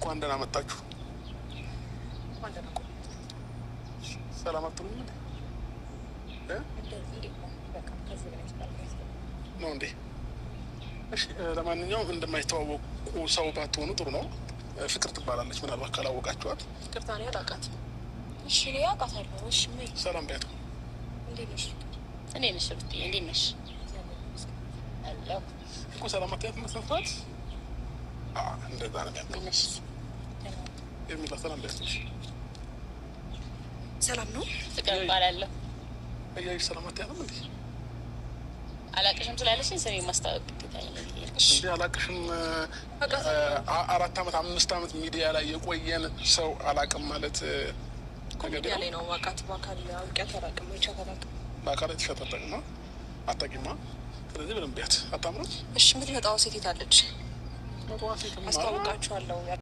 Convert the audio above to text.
እንኳን ደህና መጣችሁ። ሰላም አትሉም እንዴ? ነው እንዴ? እሺ፣ ለማንኛውም እንደማይተዋወቁ ሰው ባትሆኑ ጥሩ ነው። ፍቅር ትባላለች፣ ምናልባት ካላወቃችኋት። ፍቅር ታዲያ አላውቃትም። እሺ፣ እኔ አውቃታለሁ። እሺ፣ ሰላም በያት። እንዴት ነሽ? እኔ ነሽ ብትይ እንዴት ነሽ? አለሁ እኮ ሰላም አትያት መስፈት እንደዛ ነው ያለው። የሚላ ሰላም በያት። ሰላም ነው? ፍቅር እባላለሁ። አያይሽ ሰላም አትያትም እንዴ? አላቅሽም ስላለሽኝ ስሜ ማስታወቅ ግዴታ ነው። እንዴ አላቅሽም? 4 ዓመት 5 ዓመት ሚዲያ ላይ የቆየን ሰው አላቅም ማለት ሚዲያ ላይ ነው ዋቃት በአካል አውቂያት አላቅም። ብቻ አላቅም በአካል ተፈታተቅማ አታቂማ። ስለዚህ በደንብ ቢያት አታምረም። እሺ፣ የምትመጣው ሴት የት አለች? መጣዋ ሴት አስታውቃችኋለሁ።